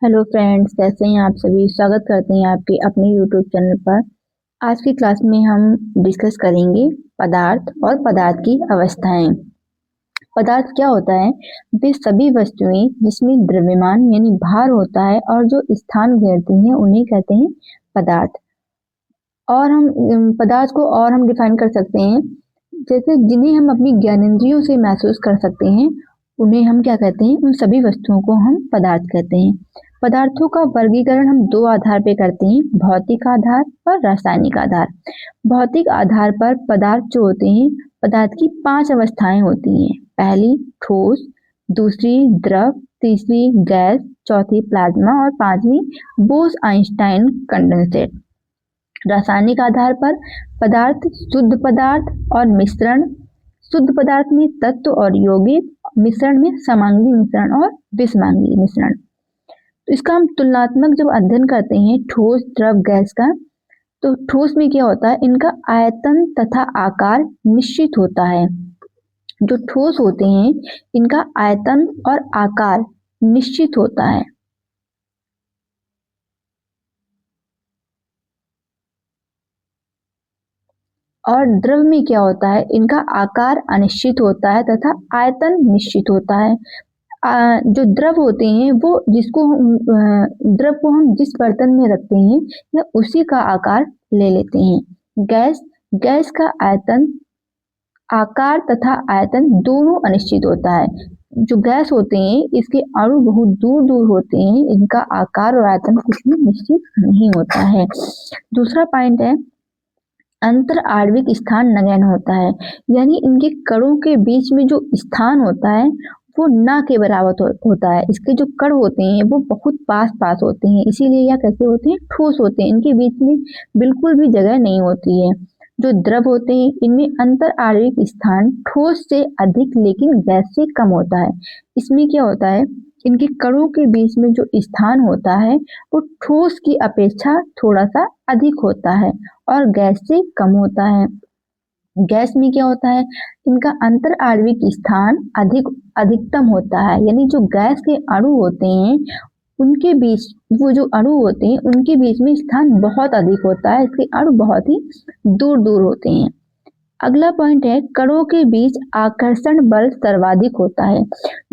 Hello friends, कैसे हैं आप सभी। स्वागत करते हैं आपके अपने यूट्यूब चैनल पर। आज की क्लास में हम डिस्कस करेंगे पदार्थ और पदार्थ की अवस्थाएं। पदार्थ क्या होता है? वे सभी वस्तुएं जिसमें द्रव्यमान यानी भार होता है और जो स्थान घेरती हैं उन्हें कहते हैं पदार्थ। और हम पदार्थ को और हम डिफाइन कर सकते हैं, जैसे जिन्हें हम अपनी ज्ञानेंद्रियों से महसूस कर सकते हैं उन्हें हम क्या कहते हैं, उन सभी वस्तुओं को हम पदार्थ कहते हैं। पदार्थों का वर्गीकरण हम दो आधार पे करते हैं, भौतिक आधार और रासायनिक आधार। भौतिक आधार पर पदार्थ जो होते हैं, पदार्थ की 5 अवस्थाएं होती हैं। पहली ठोस, दूसरी द्रव, तीसरी गैस, चौथी प्लाज्मा और पांचवी बोस-आइंस्टाइन कंडेंसेट। रासायनिक आधार पर पदार्थ शुद्ध पदार्थ और मिश्रण। शुद्ध पदार्थ में तत्व और यौगिक, मिश्रण में समांगी मिश्रण और विषमांगी मिश्रण। तो इसका हम तुलनात्मक जब अध्ययन करते हैं ठोस द्रव गैस का, तो ठोस में क्या होता है, इनका आयतन तथा आकार निश्चित होता है। जो ठोस होते हैं इनका आयतन और आकार निश्चित होता है। और द्रव में क्या होता है, इनका आकार अनिश्चित होता है तथा आयतन निश्चित होता है। जो द्रव होते हैं वो द्रव को हम जिस बर्तन में रखते हैं या उसी का आकार ले लेते हैं। गैस का आकार तथा आयतन दोनों अनिश्चित होता है। जो गैस होते हैं इसके अणु बहुत दूर दूर होते हैं, इनका आकार और आयतन कुछ भी निश्चित नहीं होता है। दूसरा पॉइंट है अंतर आणविक स्थान नगण्य होता है, यानी इनके कणों के बीच में जो स्थान होता है वो न के बराबर होता है। इसके जो कण होते हैं वो बहुत पास पास होते हैं, इसीलिए यह कैसे होते हैं, ठोस होते हैं। इनके बीच में बिल्कुल भी जगह नहीं होती है। जो द्रव होते हैं इनमें अंतर आणविक स्थान ठोस से अधिक लेकिन गैस से कम होता है। इसमें क्या होता है, इनके कणों के बीच में जो स्थान होता है वो ठोस की अपेक्षा थोड़ा सा अधिक होता है और गैस से कम होता है। गैस में क्या होता है, इनका अंतर आणविक स्थान अधिकतम होता है, यानी जो गैस के अणु होते हैं उनके बीच, वो जो अणु होते हैं उनके बीच में स्थान बहुत अधिक होता है, इसके अणु बहुत ही दूर दूर होते हैं। अगला पॉइंट है कणों के बीच आकर्षण बल सर्वाधिक होता है।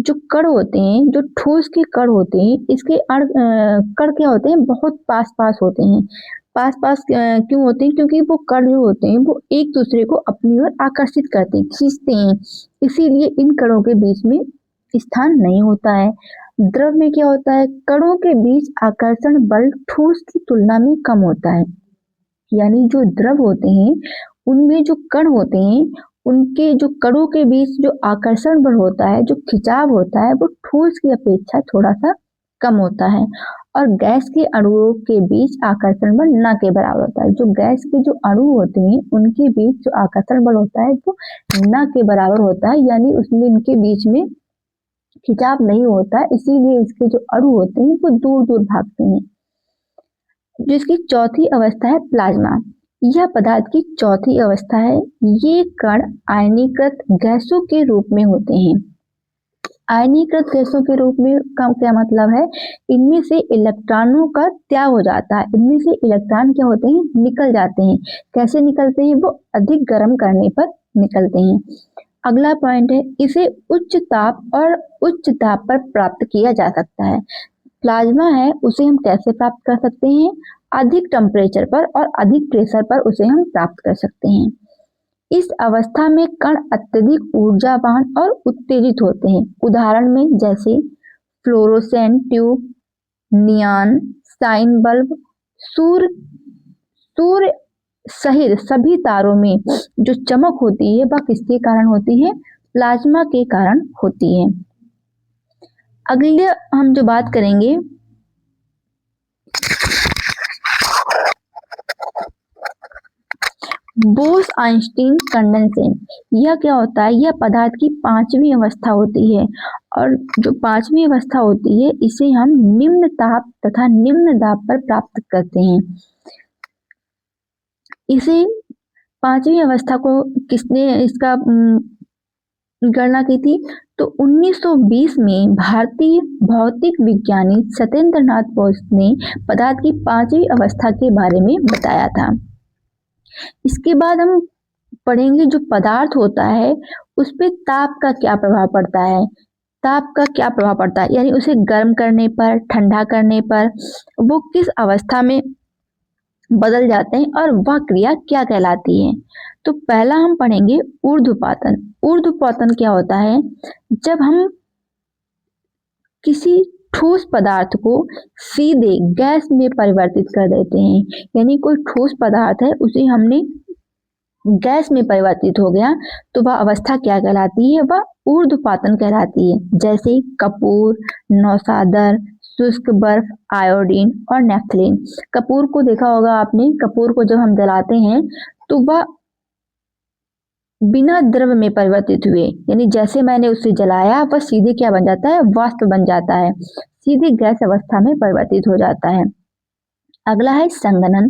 जो कण होते हैं, जो ठोस के कण होते हैं, इसके कण क्या होते हैं, बहुत पास पास होते हैं। पास पास क्यों होते हैं, क्योंकि वो कण जो होते हैं वो एक दूसरे को अपनी ओर आकर्षित करते हैं, खींचते हैं, इसीलिए इन कणों के बीच में स्थान नहीं होता है। द्रव में क्या होता है, कणों के बीच आकर्षण बल ठोस की तुलना में कम होता है, यानी जो द्रव होते हैं उनमें जो कण होते हैं उनके जो कणों के बीच जो आकर्षण बल होता है, जो खिंचाव होता है, वो ठोस की अपेक्षा थोड़ा सा कम होता है। और गैस के अणुओं के बीच आकर्षण बल न के बराबर होता है। जो गैस के जो अणु होते हैं उनके बीच जो आकर्षण बल होता है वो न के बराबर होता है, यानी उसमें इनके बीच में खिंचाव नहीं होता है, इसीलिए इसके जो अणु होते हैं वो दूर दूर भागते हैं। जिसकी चौथी अवस्था है प्लाज्मा। यह पदार्थ की चौथी अवस्था है। ये कण आयनीकृत गैसों के रूप में होते हैं। आयनीकृत गैसों के रूप में का क्या मतलब है, इनमें से इलेक्ट्रॉनों का त्याग हो जाता है, इनमें से इलेक्ट्रॉन क्या होते हैं, निकल जाते हैं। कैसे निकलते हैं, वो अधिक गर्म करने पर निकलते हैं। अगला पॉइंट है इसे उच्च ताप और उच्च दाब पर प्राप्त किया जा सकता है। प्लाज्मा है उसे हम कैसे प्राप्त कर सकते हैं, अधिक टेम्परेचर पर और अधिक प्रेशर पर उसे हम प्राप्त कर सकते हैं। इस अवस्था में कण अत्यधिक ऊर्जावान और उत्तेजित होते हैं। उदाहरण में जैसे fluorescent tube, neon, sign bulb, सूर्य सूर्य सहित सभी तारों में जो चमक होती है वह किसके कारण होती है, प्लाज्मा के कारण होती है। अगले हम जो बात करेंगे बोस-आइंस्टीन कंडेंसेट। यह क्या होता है, यह पदार्थ की 5वीं अवस्था होती है और जो 5वीं अवस्था होती है इसे हम निम्न ताप तथा निम्न दाब पर प्राप्त करते हैं। इसे 5वीं अवस्था को किसने इसका गणना की थी, तो 1920 में भारतीय भौतिक विज्ञानी सत्येंद्र नाथ बोस ने पदार्थ की 5वीं अवस्था के बारे में बताया था। इसके बाद हम पढ़ेंगे जो पदार्थ होता है उस पे ताप का क्या प्रभाव पड़ता है। ताप का क्या प्रभाव पड़ता है यानी उसे गर्म करने पर, ठंडा करने पर वो किस अवस्था में बदल जाते हैं और वह क्रिया क्या कहलाती है। तो पहला हम पढ़ेंगे ऊर्ध्वपातन। ऊर्ध्वपातन क्या होता है, जब हम किसी ठोस पदार्थ को सीधे गैस में परिवर्तित कर देते हैं, यानी कोई ठोस पदार्थ है उसे हमने गैस में परिवर्तित हो गया तो वह अवस्था क्या कहलाती है, वह ऊर्ध्वपातन कहलाती है। जैसे कपूर, नौशादर, शुष्क बर्फ, आयोडीन और नेफ्थलीन। कपूर को देखा होगा आपने, कपूर को जब हम जलाते हैं तो वह बिना द्रव में परिवर्तित हुए, यानी जैसे मैंने उसे जलाया वह सीधे क्या बन जाता है, वाष्प बन जाता है, सीधे गैस अवस्था में परिवर्तित हो जाता है। अगला है संघनन,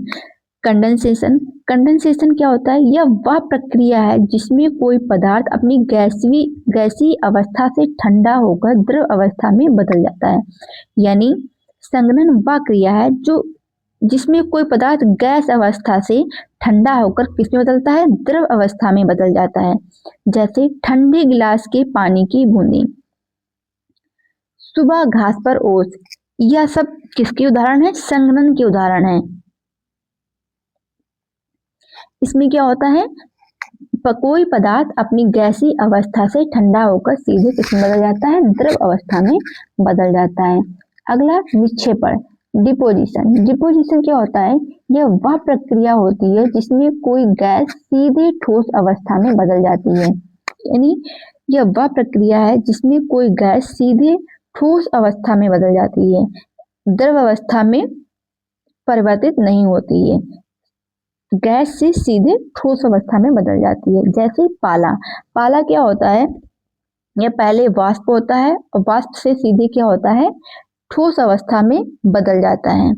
कंडेंसेशन। कंडेंसेशन क्या होता है, यह वह प्रक्रिया है जिसमें कोई पदार्थ अपनी गैसीय अवस्था से ठंडा होकर द्रव अवस्था में बदल जाता है। यानी संघनन वह क्रिया है जो जिसमें कोई पदार्थ गैस अवस्था से ठंडा होकर किसमें बदलता है, द्रव अवस्था में बदल जाता है। जैसे ठंडे गिलास के पानी की बूंदें, सुबह घास पर ओस, यह सब किसके उदाहरण है, संघनन के उदाहरण है। इसमें क्या होता है, कोई पदार्थ अपनी गैसीय अवस्था से ठंडा होकर सीधे किसमें बदल जाता है, द्रव अवस्था में बदल जाता है। अगला निक्षेपण, डिपोजिशन। डिपोजिशन क्या होता है, यह वह प्रक्रिया होती है जिसमें कोई गैस सीधे ठोस अवस्था में बदल जाती है। यानी यह वह प्रक्रिया है जिसमें कोई गैस सीधे ठोस अवस्था में बदल जाती है, द्रव अवस्था में परिवर्तित नहीं होती है, गैस से सीधे ठोस अवस्था में बदल जाती है। जैसे पाला। पाला क्या होता है, यह पहले वाष्प होता है और वाष्प से सीधे क्या होता है, ठोस अवस्था में बदल जाता है।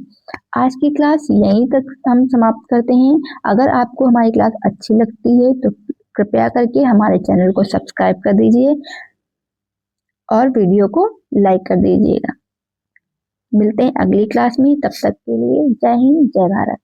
आज की क्लास यहीं तक हम समाप्त करते हैं। अगर आपको हमारी क्लास अच्छी लगती है तो कृपया करके हमारे चैनल को सब्सक्राइब कर दीजिए और वीडियो को लाइक कर दीजिएगा। मिलते हैं अगली क्लास में, तब तक के लिए जय हिंद, जय भारत।